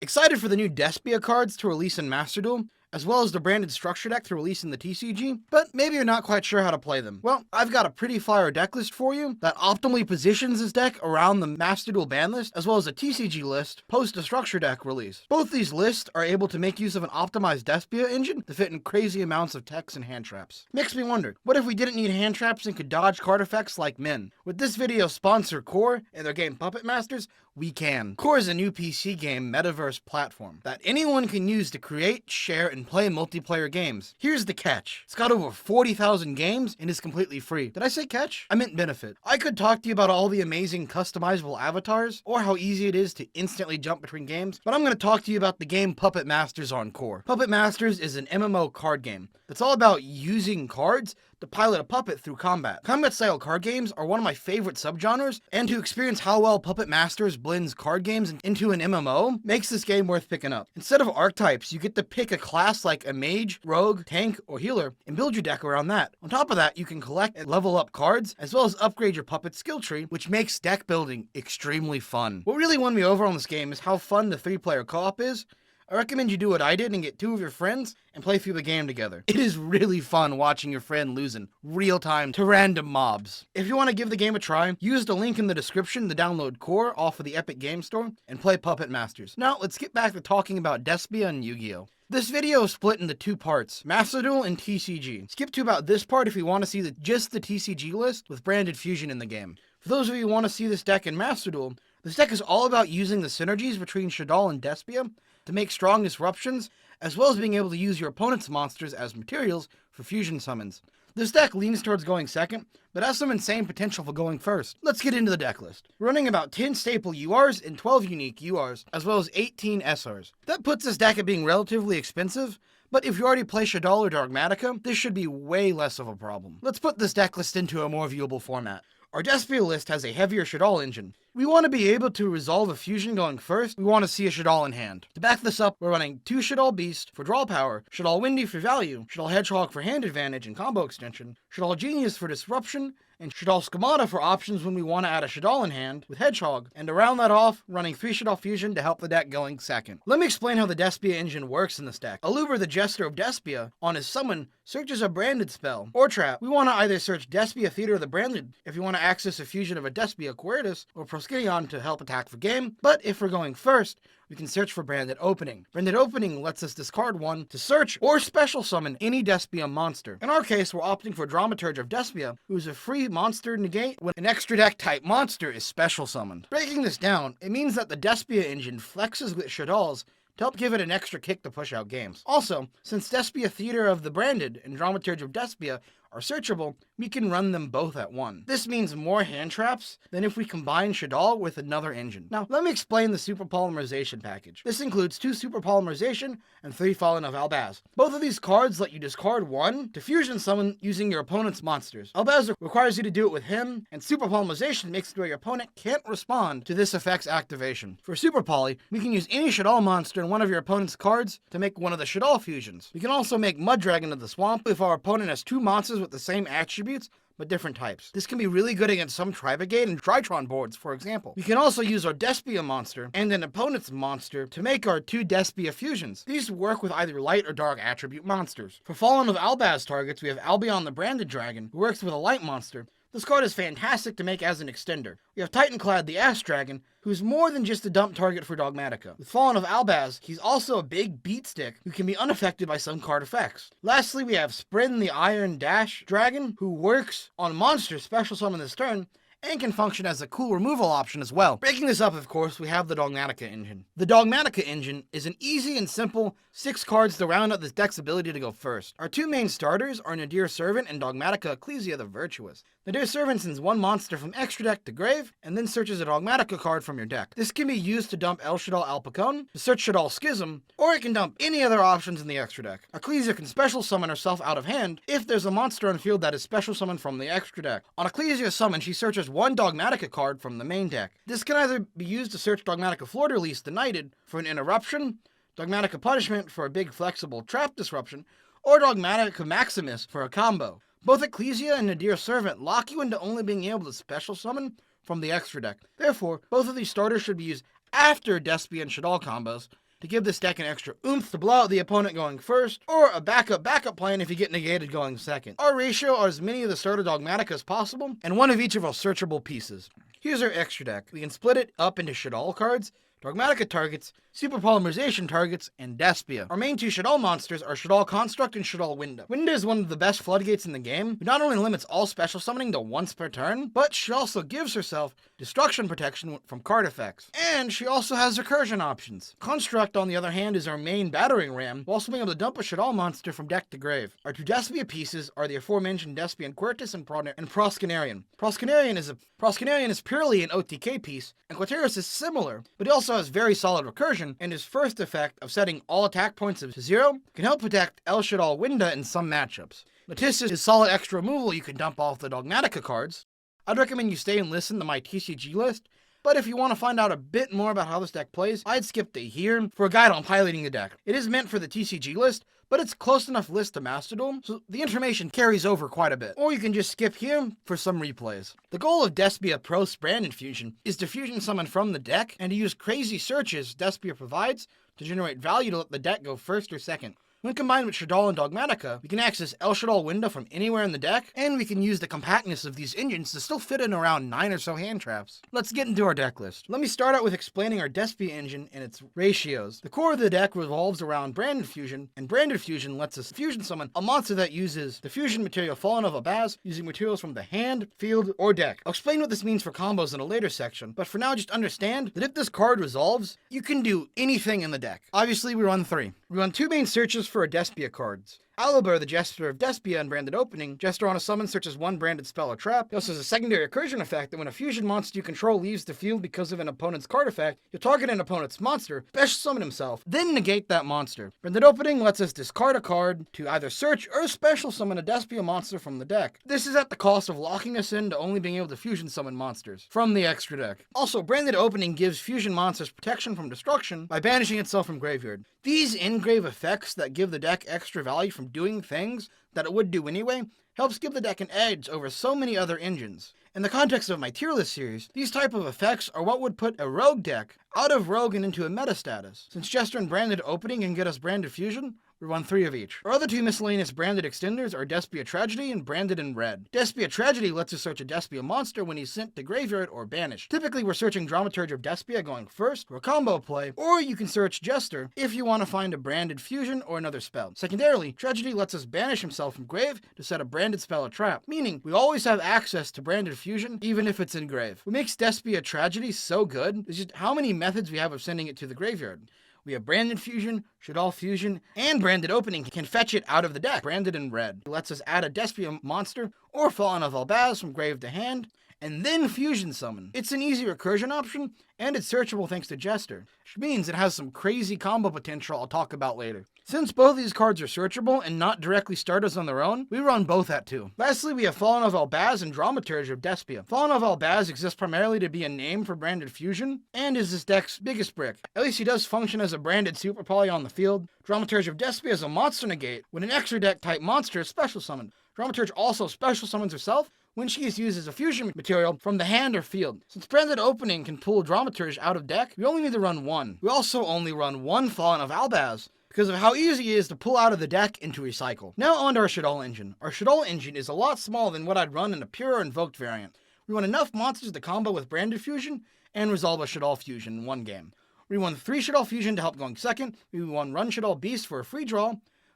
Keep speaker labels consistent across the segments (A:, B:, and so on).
A: Excited for the new Despia cards to release in Master Duel, as well as the branded structure deck to release in the TCG, but maybe you're not quite sure how to play them. Well, I've got a pretty fire deck list for you that optimally positions this deck around the Master Duel ban list, as well as a TCG list post a structure deck release. Both these lists are able to make use of an optimized Despia engine to fit in crazy amounts of text and hand traps. Makes me wonder, what if we didn't need hand traps and could dodge card effects like Min? With this video sponsor Core and their game Puppet Masters, we can. Core is a new PC game metaverse platform that anyone can use to create, share, and play multiplayer games. Here's the catch. It's got over 40,000 games and is completely free. Did I say catch? I meant benefit. I could talk to you about all the amazing customizable avatars or how easy it is to instantly jump between games, but I'm going to talk to you about the game Puppet Masters on Core. Puppet Masters is an MMO card game that's all about using cards to pilot a puppet through combat. Combat-style card games are one of my favorite subgenres, and to experience how well Puppet Masters blends card games into an MMO makes this game worth picking up. Instead of archetypes, you get to pick a class like a mage, rogue, tank, or healer, and build your deck around that. On top of that, you can collect and level up cards, as well as upgrade your puppet skill tree, which makes deck building extremely fun. What really won me over on this game is how fun the 3-player co-op is. I recommend you do what I did and get 2 of your friends and play through the game together. It is really fun watching your friend lose in real time to random mobs. If you want to give the game a try, use the link in the description to download Core off of the Epic Game Store and play Puppet Masters. Now let's get back to talking about Despia and Yu-Gi-Oh! This video is split into 2 parts, Master Duel and TCG. Skip to about this part if you want to see just the TCG list with branded fusion in the game. For those of you who want to see this deck in Master Duel, this deck is all about using the synergies between Shaddoll and Despia to make strong disruptions, as well as being able to use your opponent's monsters as materials for fusion summons. This deck leans towards going second, but has some insane potential for going first. Let's get into the deck list. Running about 10 staple URs and 12 unique URs, as well as 18 SRs. That puts this deck at being relatively expensive, but if you already play Shaddoll or Dogmatika, this should be way less of a problem. Let's put this deck list into a more viewable format. Our Despia list has a heavier Shaddoll engine. We want to be able to resolve a fusion going first, we want to see a Shaddoll in hand. To back this up, we're running 2 Shaddoll Beast for draw power, Shaddoll Windy for value, Shaddoll Hedgehog for hand advantage and combo extension, Shaddoll Genius for disruption, and Shaddoll Schemata for options when we want to add a Shaddoll in hand with Hedgehog, and to round that off, running 3 Shaddoll Fusion to help the deck going second. Let me explain how the Despia engine works in this deck. Aluber, the Jester of Despia, on his summon, searches a branded spell or trap. We want to either search Despia Theater of the Branded if you want to access a fusion of a Despia Quiritus or Proskynion to help attack for game, but if we're going first, we can search for Branded Opening. Branded Opening lets us discard 1 to search or special summon any Despia monster. In our case, we're opting for Dramaturge of Despia, who is a free monster negate when an extra deck type monster is special summoned. Breaking this down, it means that the Despia engine flexes with Shaddolls to help give it an extra kick to push out games. Also, since Despia Theater of the Branded and Dramaturge of Despia are searchable, we can run them both at 1. This means more hand traps than if we combine Shaddoll with another engine. Now, let me explain the Super Polymerization package. This includes 2 Super Polymerization and 3 Fallen of Albaz. Both of these cards let you discard 1 to fusion summon using your opponent's monsters. Albaz requires you to do it with him, and Super Polymerization makes it where your opponent can't respond to this effect's activation. For Super Poly, we can use any Shaddoll monster in one of your opponent's cards to make one of the Shaddoll fusions. We can also make Mud Dragon of the Swamp if our opponent has 2 monsters with the same attributes but different types. This can be really good against some Tribagate and Tritron boards, for example. We can also use our Despia monster and an opponent's monster to make our 2 Despia fusions. These work with either light or dark attribute monsters. For Fallen of Albaz targets, we have Albion the Branded Dragon, who works with a light monster. This card is fantastic to make as an extender. We have Titanclad the Ash Dragon, who's more than just a dump target for Dogmatika. With Fallen of Albaz, he's also a big beat stick who can be unaffected by some card effects. Lastly, we have Sprin the Iron Dash Dragon, who works on monsters special summon this turn, and can function as a cool removal option as well. Breaking this up, of course, we have the Dogmatika engine. The Dogmatika engine is an easy and simple 6 cards to round out this deck's ability to go first. Our 2 main starters are Nadir Servant and Dogmatika Ecclesia the Virtuous. Nadir Servant sends 1 monster from extra deck to grave, and then searches a Dogmatika card from your deck. This can be used to dump El Shaddoll Alpacon, to search Shaddoll Schism, or it can dump any other options in the extra deck. Ecclesia can special summon herself out of hand if there's a monster on field that is special summoned from the extra deck. On Ecclesia's summon, she searches 1 Dogmatika card from the main deck. This can either be used to search Dogmatika Fleur Release the Knighted for an interruption, Dogmatika Punishment for a big flexible trap disruption, or Dogmatika Maximus for a combo. Both Ecclesia and Nadir Servant lock you into only being able to special summon from the extra deck. Therefore, both of these starters should be used after Despia and Shaddoll combos, to give this deck an extra oomph to blow out the opponent going first, or a backup plan if you get negated going second. Our ratio are as many of the starter Dogmatika as possible, and one of each of our searchable pieces. Here's our extra deck. We can split it up into Shaddoll cards, Dogmatika targets, Super Polymerization targets, and Despia. Our main two Shaddoll monsters are Shaddoll Construct and Shaddoll Window. Window is one of the best floodgates in the game, who not only limits all special summoning to once per turn, but she also gives herself destruction protection from card effects. And she also has recursion options. Construct, on the other hand, is our main battering ram, while also being able to dump a Shaddoll monster from deck to grave. Our two Despia pieces are the aforementioned Despian Quertus and Proscanarian. Proscanarian is purely an OTK piece, and Quertus is similar, but he also has very solid recursion, and his first effect of setting all attack points to 0 can help protect El Shaddoll Window in some matchups. Latisis is solid extra removal you can dump off the Dogmatika cards. I'd recommend you stay and listen to my TCG list, but if you want to find out a bit more about how this deck plays, I'd skip to here for a guide on piloting the deck. It is meant for the TCG list, but it's close enough list to Master Duel, so the information carries over quite a bit. Or you can just skip here for some replays. The goal of Despia Pro Branded Fusion is to fusion summon from the deck and to use crazy searches Despia provides to generate value to let the deck go first or second. When combined with Shaddoll and Dogmatika, we can access El Shaddoll Window from anywhere in the deck, and we can use the compactness of these engines to still fit in around 9 or so hand traps. Let's get into our deck list. Let me start out with explaining our Despia engine and its ratios. The core of the deck revolves around Branded Fusion, and Branded Fusion lets us fusion summon a monster that uses the fusion material Fallen of Albaz, using materials from the hand, field, or deck. I'll explain what this means for combos in a later section, but for now just understand that if this card resolves, you can do anything in the deck. Obviously, we run 3. We run 2 main searches for our Despia cards. Alibur, the Jester of Despia and Branded Opening. Jester on a summon searches 1 branded spell or trap. He also has a secondary recursion effect that when a fusion monster you control leaves the field because of an opponent's card effect, you'll target an opponent's monster, special summon himself, then negate that monster. Branded Opening lets us discard a card to either search or special summon a Despia monster from the deck. This is at the cost of locking us into only being able to fusion summon monsters from the extra deck. Also, Branded Opening gives fusion monsters protection from destruction by banishing itself from graveyard. These engrave effects that give the deck extra value from doing things that it would do anyway helps give the deck an edge over so many other engines. In the context of my tier list series, these type of effects are what would put a rogue deck out of rogue and into a meta status. Since Jester and Branded Opening can get us Branded Fusion, we run 3 of each. Our other 2 miscellaneous branded extenders are Despia Tragedy and Branded in Red. Despia Tragedy lets us search a Despia monster when he's sent to graveyard or banished. Typically, we're searching Dramaturge of Despia going first for a combo play, or you can search Jester if you want to find a Branded Fusion or another spell. Secondarily, Tragedy lets us banish himself from grave to set a branded spell or trap, meaning we always have access to Branded Fusion even if it's in grave. What makes Despia Tragedy so good is just how many methods we have of sending it to the graveyard. We have Branded Fusion, Shaddoll Fusion, and Branded Opening can fetch it out of the deck. Branded in Red. It lets us add a Despia monster or Fallen of Albaz from grave to hand, and then fusion summon. It's an easy recursion option, and it's searchable thanks to Jester, which means it has some crazy combo potential I'll talk about later. Since both of these cards are searchable and not directly starters on their own, we run both at 2. Lastly, we have Fallen of Albaz and Dramaturge of Despia. Fallen of Albaz exists primarily to be a name for Branded Fusion, and is this deck's biggest brick. At least he does function as a branded super poly on the field. Dramaturge of Despia is a monster negate when an extra deck type monster is special summoned. Dramaturge also special summons herself when she is used as a fusion material from the hand or field. Since Branded Opening can pull Dramaturge out of deck, we only need to run 1. We also only run 1 Fallen of Albaz, because of how easy it is to pull out of the deck and to recycle. Now on to our Shaddoll engine. Our Shaddoll engine is a lot smaller than what I'd run in a pure Invoked variant. We run enough monsters to combo with Branded Fusion and resolve a Shaddoll Fusion in 1 game. We run 3 Shaddoll Fusion to help going second. We run Shaddoll Beast for a free draw,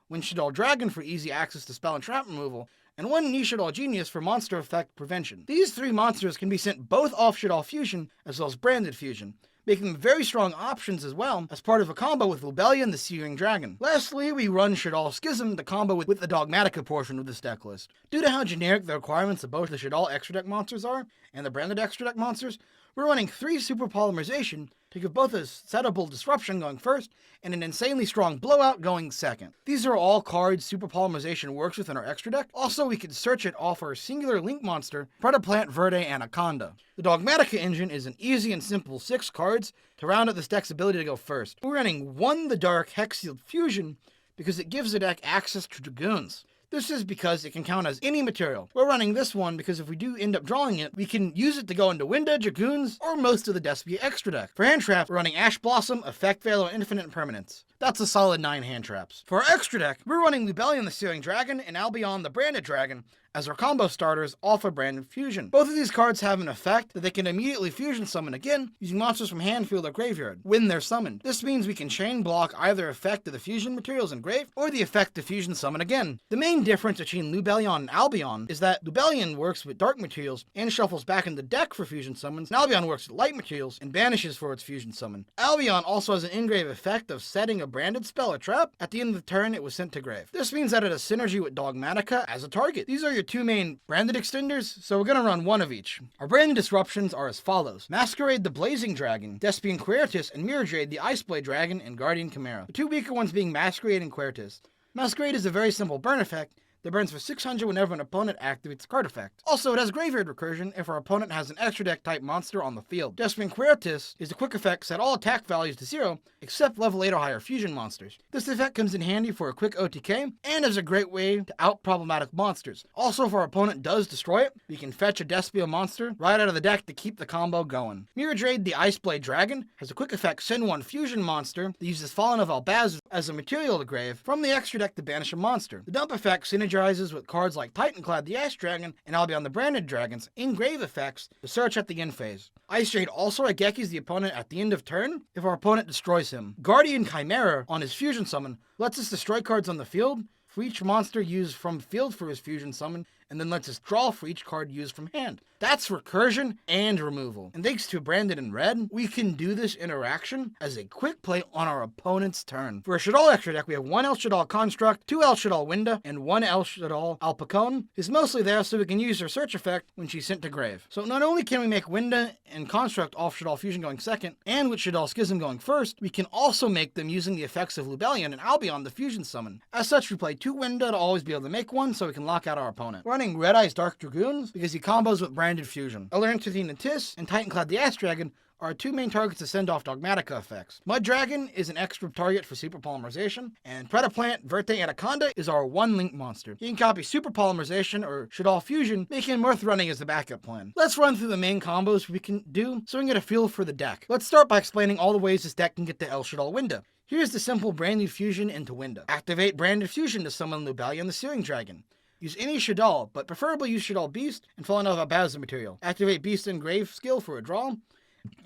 A: 1 Shaddoll Dragon for easy access to spell and trap removal, and 1 Shaddoll Genius for monster effect prevention. These 3 monsters can be sent both off Shaddoll Fusion as well as Branded Fusion, making them very strong options as well as part of a combo with Lubellion the Searing Dragon. Lastly, we run Shaddoll Schism to combo with the Dogmatika portion of this deck list. Due to how generic the requirements of both the Shaddoll extra deck monsters are and the Branded extra deck monsters, we're running 3 Super Polymerization to give both a settable Disruption going first and an insanely strong Blowout going second. These are all cards Super Polymerization works with in our extra deck. Also, we can search it off our singular Link monster, Predaplant Verde Anaconda. The Dogmatika engine is an easy and simple 6 cards to round out this deck's ability to go first. We're running 1 The Dark Hexsealed Fusion because it gives the deck access to Dragoons. This is because it can count as any material. We're running this one because if we do end up drawing it, we can use it to go into Winda, Dragoons, or most of the Despia extra deck. For hand trap, we're running Ash Blossom, Effect Veil, or Infinite Impermanence. That's a solid 9 hand traps. For our extra deck, we're running Lubellion the Searing Dragon and Albion the Branded Dragon as our combo starters off of Branded Fusion. Both of these cards have an effect that they can immediately fusion summon again using monsters from hand, field, or graveyard when they're summoned. This means we can chain block either effect of the fusion materials in grave or the effect to fusion summon again. The main difference between Lubellion and Albion is that Lubellion works with dark materials and shuffles back in the deck for fusion summons, and Albion works with light materials and banishes for its fusion summon. Albion also has an in-grave effect of setting a branded spell or trap at the end of the turn it was sent to grave. This means that it has synergy with Dogmatika as a target. These are your two main branded extenders, so we're going to run one of each. Our branded disruptions are as follows: Masquerade the Blazing Dragon, Despian Quertus, and Mirrorjade the Iceblade Dragon, and Guardian Chimera. The two weaker ones being Masquerade and Quertus. Masquerade is a very simple burn effect that burns for 600 whenever an opponent activates a card effect. Also, it has graveyard recursion if our opponent has an extra deck type monster on the field. Despian Quertus is a quick effect set all attack values to 0 except level 8 or higher fusion monsters. This effect comes in handy for a quick OTK and is a great way to out problematic monsters. Also, if our opponent does destroy it, we can fetch a Despia monster right out of the deck to keep the combo going. Mirrorjade the Iceblade Dragon has a quick effect send one fusion monster that uses Fallen of Albaz as a material to grave from the extra deck to banish a monster. The dump effect synergizes with cards like Titanclad the Ash Dragon and Albion the Branded Dragons in grave effects to search at the end phase. Ice Jade also Agekis the opponent at the end of turn if our opponent destroys him. Guardian Chimera on his fusion summon lets us destroy cards on the field for each monster used from field for his fusion summon, and then lets us draw for each card used from hand. That's recursion and removal. And thanks to Branded in red, we can do this interaction as a quick play on our opponent's turn. For a Shaddoll extra deck, we have 1 El Shaddoll Construct, 2 El Shaddoll Winda, and 1 El Shaddoll Alpacone. Is mostly there so we can use her search effect when she's sent to grave. So not only can we make Winda and Construct off Shaddoll Fusion going second, and with Shaddoll Schism going first, we can also make them using the effects of Lubellion and Albion the fusion summon. As such, we play 2 Winda to always be able to make one so we can lock out our opponent. We're running Red Eyes Dark Dragoons because he combos with Branded Fusion. Elerinthine and Tis and Titanclad the Ash Dragon are our 2 main targets to send off Dogmatika effects. Mud Dragon is an extra target for Super Polymerization, and Predaplant Verte Anaconda is our 1 link monster. You can copy Super Polymerization or Shaddoll Fusion, making him worth running as the backup plan. Let's run through the main combos we can do so we can get a feel for the deck. Let's start by explaining all the ways this deck can get to El Shaddoll Winda. Here's the simple Branded Fusion into Winda. Activate Branded Fusion to summon Lubellion the Searing Dragon. Use any Shaddoll, but preferably use Shaddoll Beast and Fallen of Albaz material. Activate Beast and Grave skill for a draw,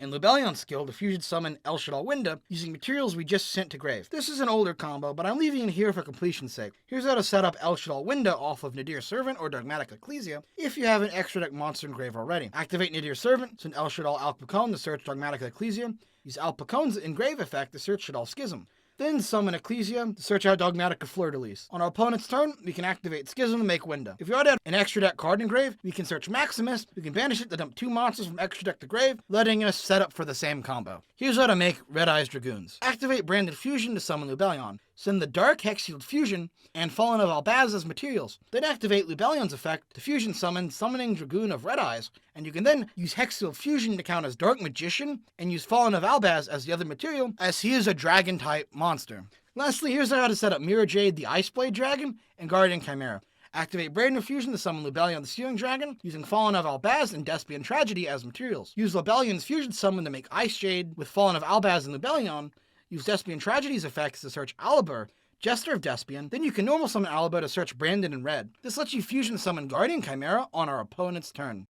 A: and Lubellion's skill to fusion summon El Shaddoll Winda using materials we just sent to grave. This is an older combo, but I'm leaving it here for completion's sake. Here's how to set up El Shaddoll Winda off of Nadir Servant or Dogmatic Ecclesia if you have an extra deck monster in grave already. Activate Nadir Servant, send El Shaddoll Alpacone to search Dogmatic Ecclesia. Use Alpacone's engrave effect to search Shaddoll Schism. Then summon Ecclesia to search out Dogmatika Fleur-de-Lis. On our opponent's turn, we can activate Schism to make Winda. If we already have an extra deck card in grave, we can search Maximus, we can banish it to dump 2 monsters from extra deck to grave, letting us set up for the same combo. Here's how to make Red Eyes Dragoons. Activate Branded Fusion to summon Lubellion. Send the Dark Hexfield Fusion and Fallen of Albaz as materials. Then activate Lubellion's effect to fusion summon Summoning Dragoon of Red Eyes, and you can then use Hexfield Fusion to count as Dark Magician and use Fallen of Albaz as the other material, as he is a dragon-type monster. Lastly, here's how to set up Mirrorjade the Iceblade Dragon and Guardian Chimera. Activate Branded Fusion to summon Lubellion the Searing Dragon, using Fallen of Albaz and Despian Tragedy as materials. Use Lubellion's Fusion Summon to make Ice Jade with Fallen of Albaz and Lubellion. Use Despian Tragedy's effects to search Alibur, Jester of Despian. Then you can normal summon Alibur to search Branded in red. This lets you fusion summon Guardian Chimera on our opponent's turn.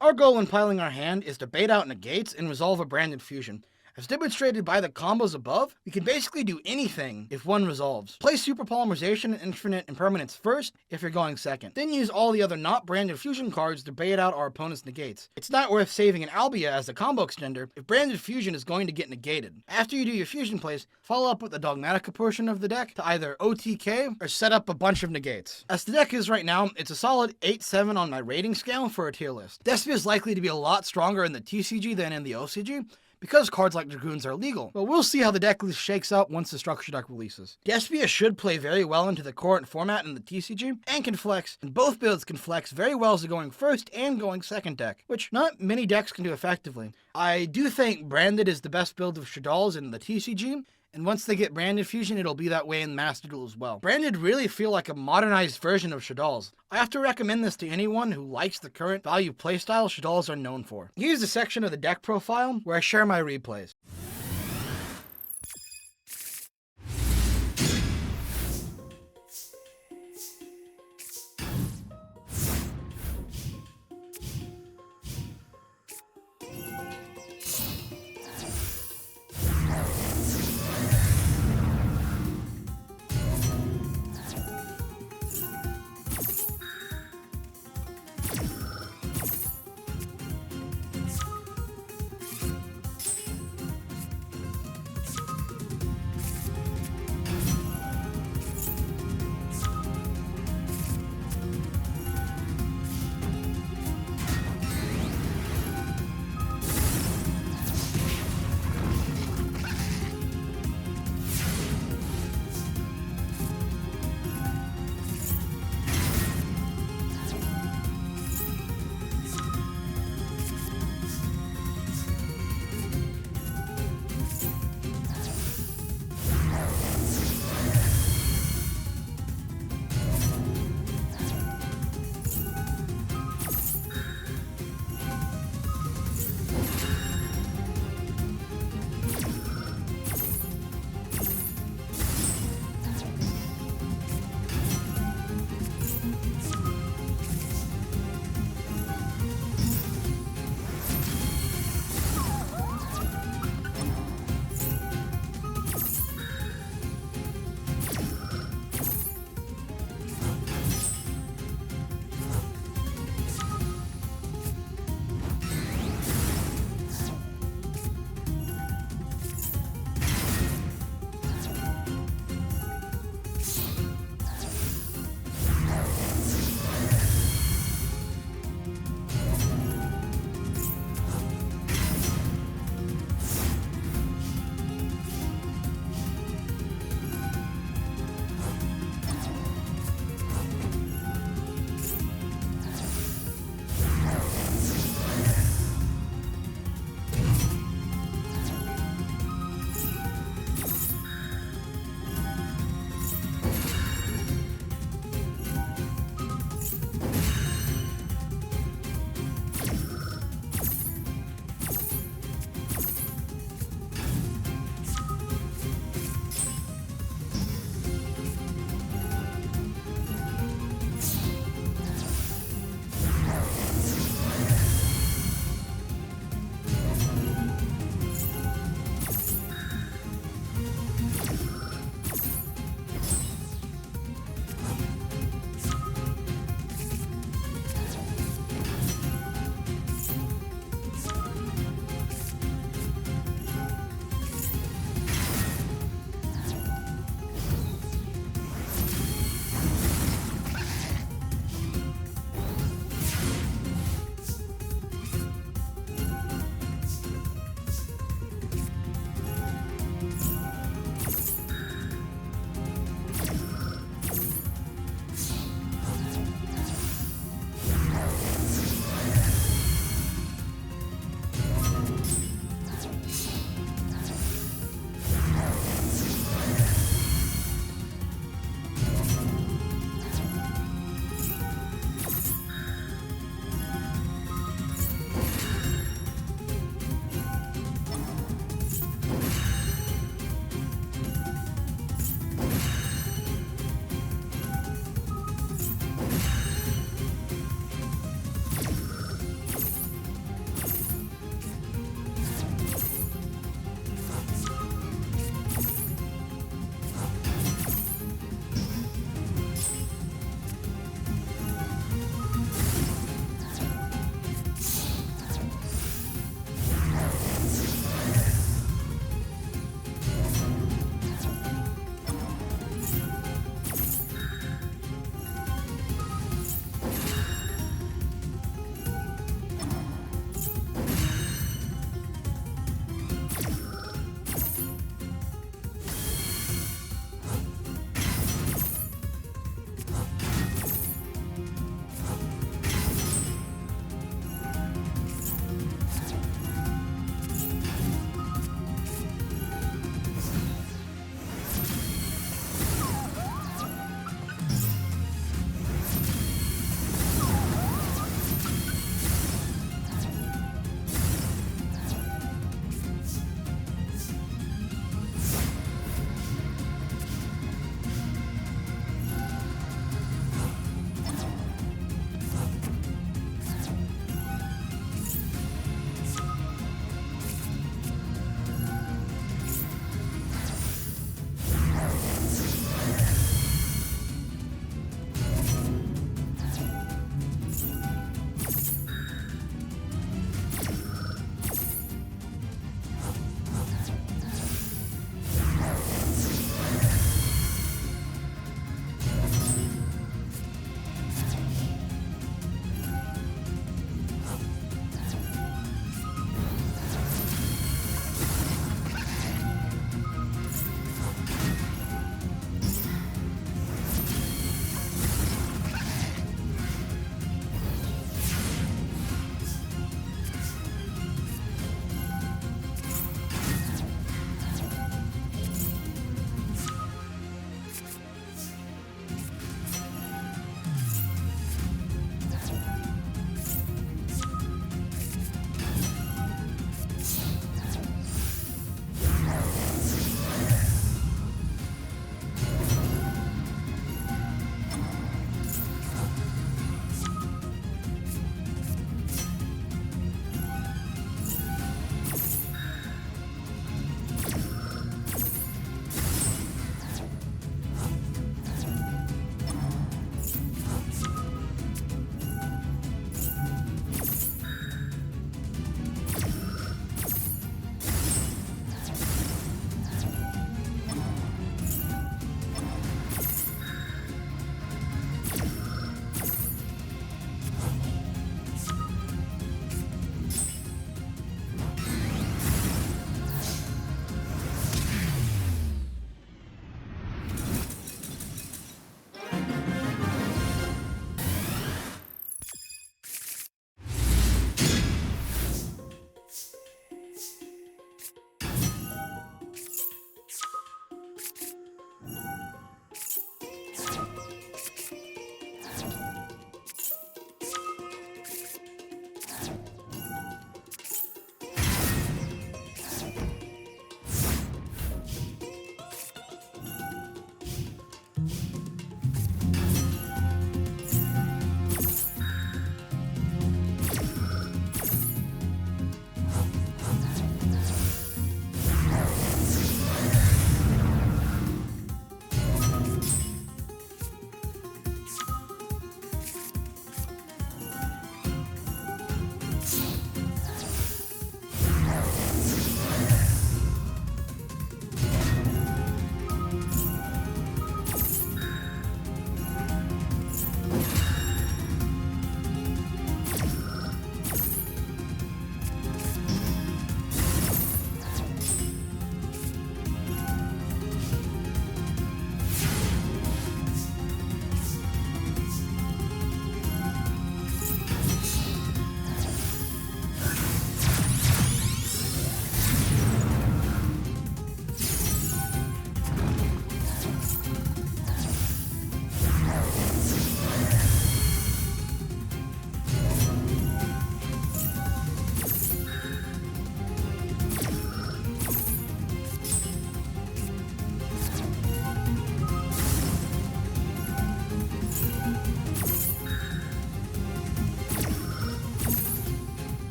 A: Our goal when piling our hand is to bait out negates and resolve a Branded Fusion. As demonstrated by the combos above, we can basically do anything if one resolves. Play Super Polymerization and Infinite Impermanence first if you're going second. Then use all the other not Branded Fusion cards to bait out our opponent's negates. It's not worth saving an Albia as the combo extender if Branded Fusion is going to get negated. After you do your fusion plays, follow up with the Dogmatika portion of the deck to either OTK or set up a bunch of negates. As the deck is right now, it's a solid 8-7 on my rating scale for a tier list. Despia is likely to be a lot stronger in the TCG than in the OCG, because cards like Dragoons are legal, but we'll see how the deck list shakes out once the structure deck releases. Despia should play very well into the current format in the TCG, and can flex, and both builds can flex very well as a going first and going second deck, which not many decks can do effectively. I do think Branded is the best build of Shaddolls in the TCG, And once they get Branded Fusion, it'll be that way in Master Duel as well. Branded really feel like a modernized version of Shaddolls. I have to recommend this to anyone who likes the current value playstyle Shaddolls are known for. Here's a section of the deck profile where I share my replays.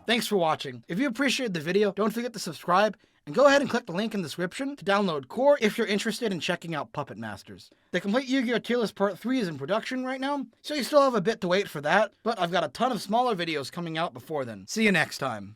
A: Thanks for watching. If you appreciated the video, don't forget to subscribe, and go ahead and click the link in the description to download Core if you're interested in checking out Puppet Masters. The complete Yu-Gi-Oh! Tier List Part 3 is in production right now, so you still have a bit to wait for that, but I've got a ton of smaller videos coming out before then. See you next time.